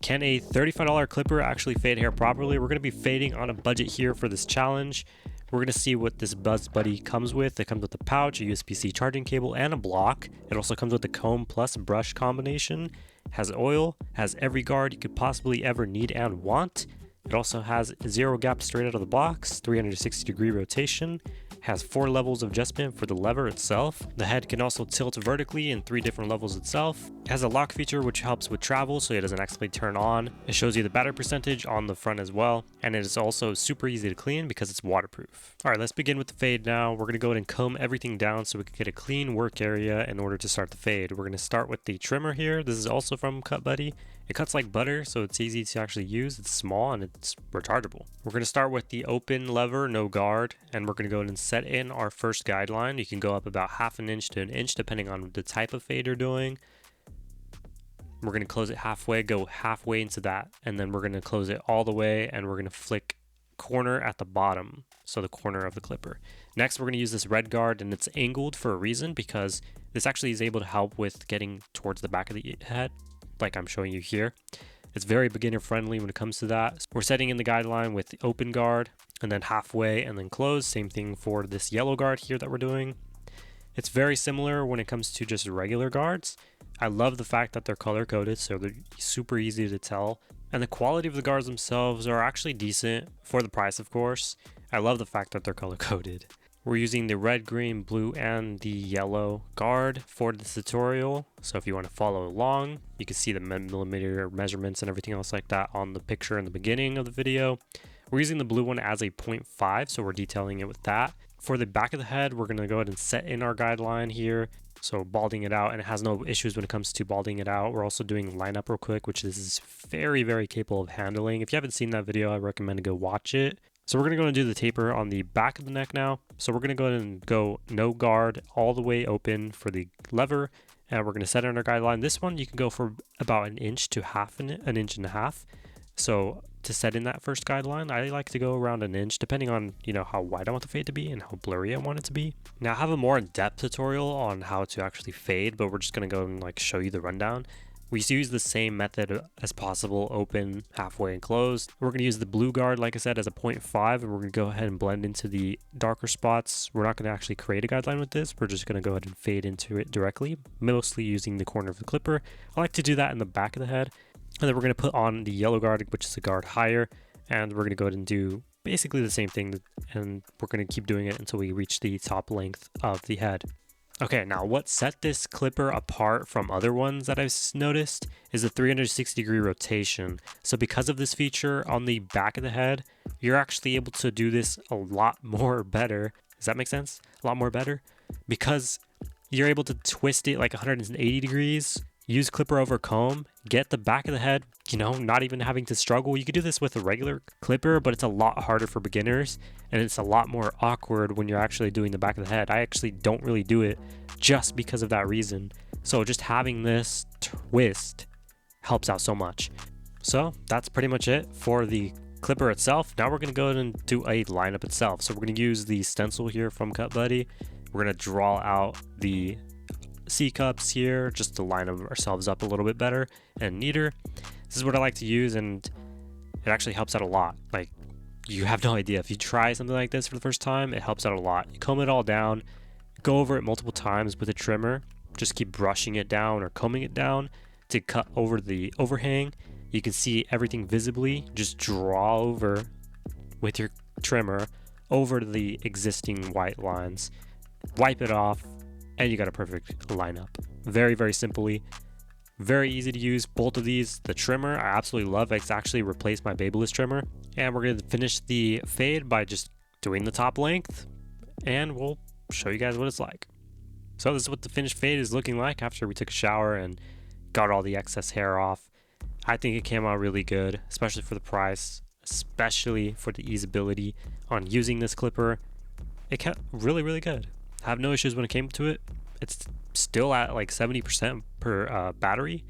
Can a $35 clipper actually fade hair properly? We're going to be fading on a budget here for this challenge. We're going to see what this Buzz Buddy comes with. It comes with a pouch, a USB-C charging cable, and a block. It also comes with the comb plus brush combination. Has oil, has every guard you could possibly ever need and want. It also has 0 gap straight out of the box, 360-degree rotation, has 4 levels of adjustment for the lever itself. The head can also tilt vertically in 3 different levels itself. It has a lock feature which helps with travel so it doesn't accidentally turn on. It shows you the battery percentage on the front as well, and it is also super easy to clean because it's waterproof. Alright, let's begin with the fade now. We're going to go ahead and comb everything down so we can get a clean work area in order to start the fade. We're going to start with the trimmer here. This is also from Cut Buddy. It cuts like butter, so it's easy to actually use. It's small and it's rechargeable. We're going to start with the open lever, no guard, and we're going to go ahead and set in our first guideline. You can go up about 1/2 inch to 1 inch depending on the type of fade you're doing. We're going to close it halfway, go halfway into that, and then we're going to close it all the way, and we're going to flick corner at the bottom, so the corner of the clipper. Next, we're going to use this red guard, and it's angled for a reason because this actually is able to help with getting towards the back of the head, like I'm showing you here. It's very beginner friendly when it comes to that. So we're setting in the guideline with the open guard and then halfway and then close. Same thing for this yellow guard here that we're doing. It's very similar when it comes to just regular guards. I love the fact that they're color coded, so they're super easy to tell. And the quality of the guards themselves are actually decent for the price, of course. I love the fact that they're color coded. We're using the red, green, blue, and the yellow guard for this tutorial. So if you want to follow along, you can see the millimeter measurements and everything else like that on the picture in the beginning of the video. We're using the blue one as a 0.5, so we're detailing it with that. For the back of the head, we're going to go ahead and set in our guideline here. So balding it out, and it has no issues when it comes to balding it out. We're also doing line up real quick, which this is very, very capable of handling. If you haven't seen that video, I recommend to go watch it. So we're going to go and do the taper on the back of the neck now. So we're going to go ahead and go no guard all the way open for the lever, and we're going to set it in our guideline. This one you can go for about 1 inch to an inch and a half. So to set in that first guideline, I like to go around 1 inch depending on, you know, how wide I want the fade to be and how blurry I want it to be. Now I have a more in-depth tutorial on how to actually fade, but we're just going to go and like show you the rundown. We use the same method as possible, open, halfway, and closed. We're going to use the blue guard, like I said, as a 0.5, and we're going to go ahead and blend into the darker spots. We're not going to actually create a guideline with this. We're just going to go ahead and fade into it directly, mostly using the corner of the clipper. I like to do that in the back of the head. And then we're going to put on the yellow guard, which is a guard higher, and we're going to go ahead and do basically the same thing, and we're going to keep doing it until we reach the top length of the head. Okay, now what set this clipper apart from other ones that I've noticed is the 360-degree rotation. So because of this feature on the back of the head, you're actually able to do this a lot more better. Does that make sense? A lot more better? Because you're able to twist it like 180 degrees, use clipper over comb, get the back of the head, you know, not even having to struggle. You could do this with a regular clipper, but it's a lot harder for beginners, and it's a lot more awkward when you're actually doing the back of the head. I actually don't really do it just because of that reason. So just having this twist helps out so much. So that's pretty much it for the clipper itself. Now we're going to go ahead and do a lineup itself. So we're going to use the stencil here from Cut Buddy. We're going to draw out the C cups here just to line ourselves up a little bit better and neater. This is what I like to use, and it actually helps out a lot. Like, you have no idea. If you try something like this for the first time, it helps out a lot. You comb it all down, go over it multiple times with a trimmer, just keep brushing it down or combing it down to cut over the overhang. You can see everything visibly. Just draw over with your trimmer over the existing white lines, wipe it off, and you got a perfect lineup. Very, very simply. Very easy to use. Both of these, the trimmer, I absolutely love. It's actually replaced my Babyliss trimmer. And we're going to finish the fade by just doing the top length, and we'll show you guys what it's like. So this is what the finished fade is looking like after we took a shower and got all the excess hair off. I think it came out really good, especially for the price, especially for the easeability on using this clipper. It kept really, really good. I have no issues when it came to it. It's still at like 70% per battery.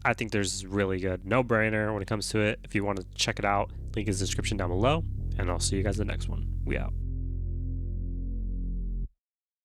I think there's really good. No brainer when it comes to it. If you want to check it out, link in the description down below, and I'll see you guys in the next one. We out.